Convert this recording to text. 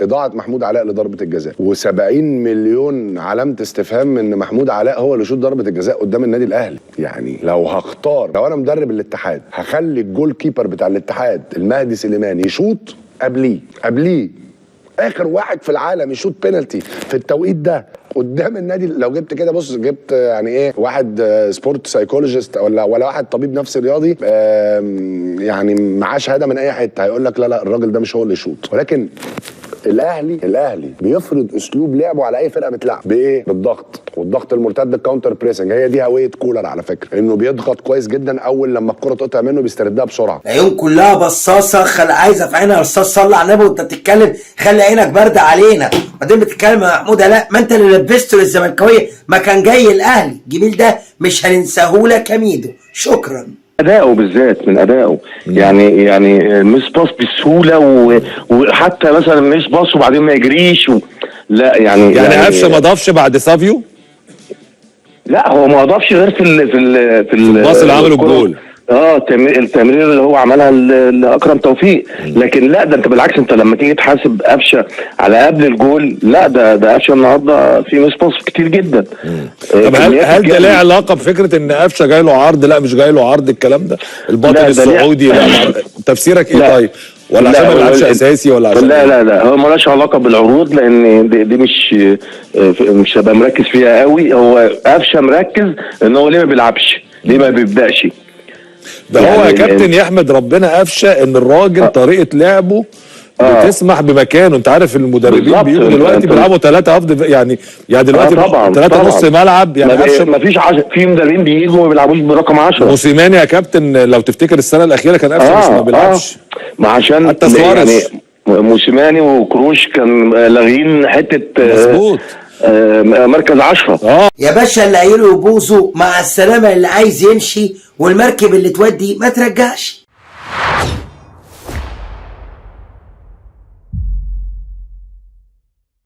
اضاعه محمود علاء لضربه الجزاء، و70 مليون علامه استفهام ان محمود علاء هو اللي شوط ضربه الجزاء قدام النادي الاهلي. يعني لو هختار، لو انا مدرب الاتحاد هخلي الجول كيبر بتاع الاتحاد المهدي سليمان يشوط قبليه اخر واحد في العالم يشوط بينالتي في التوقيت ده قدام النادي. لو جبت كده، بص، جبت يعني ايه، واحد سبورت سايكولوجيست ولا واحد طبيب نفسي رياضي يعني معاه شهاده من اي حته، هيقول لك لا الراجل ده مش هو اللي يشوط. ولكن الاهلي بيفرض اسلوب لعبه على اي فرقه بتلعب بايه؟ بالضغط، والضغط المرتد، الكاونتر بريسنج. هي دي هويه كولر على فكره، انه بيضغط كويس جدا. اول لما الكره تقطع منه بيستردها بسرعه. العيون كلها بصاصه، عايزه في عينها رصاص. صلي على النبي وانت بتتكلم، خلي عينك بارده علينا. بعدين بتتكلم يا محمود علاء، ما انت اللي لبسته للزملكاويه ما كان جاي الاهلي. جميل ده مش هننساه لك يا ميدو. شكرا. اداؤه بالذات، من اداؤه يعني مش باص بسهوله، وحتى مثلا مش باص وبعدين ما يجريش لا يعني قفشه ما ضافش بعد سافيو. لا هو ما اضافش غير في الباص اللي عمله الجول. التمرير اللي هو عملها لاكرم توفيق. لكن لا، ده انت بالعكس، انت لما تيجي تحاسب قفشه على قبل الجول، لا ده قفشه النهارده في مسبوس كتير جدا. طب هل ده ليه علاقه بفكره ان قفشه جاي له عرض؟ لا مش جاي له عرض الكلام ده، الباطل السعودي. لا تفسيرك ايه طيب؟ ولا عشان ما بيلعبش اساسي ولا عشان لا هو مالهاش علاقه بالعروض، لان دي مش هبقى مركز فيها قوي. هو قفشه مركز ان هو ليه ما بيلعبش، ليه ما بيبداش. ده يعني هو يا كابتن يحمد ربنا قفشه ان الراجل طريقه لعبه بتسمح بمكانه. انت عارف المدربين بيجوا دلوقتي بيلعبوا 3 افضل، يعني دلوقتي 3 نص ملعب. يعني قفشه ما فيش في مدربين بيجوا ما بيلعبوش برقم 10. موسيماني يا كابتن لو تفتكر السنه الاخيره كان قفشه ما بيلعبش. ما عشان حتى سواريز يعني موسيماني وكروش كان لاغين حته مظبوط مركز 10. يا باشا اللي قايله يبوظوا مع السلامه، اللي عايز يمشي والمركب اللي تودي ما ترجعش.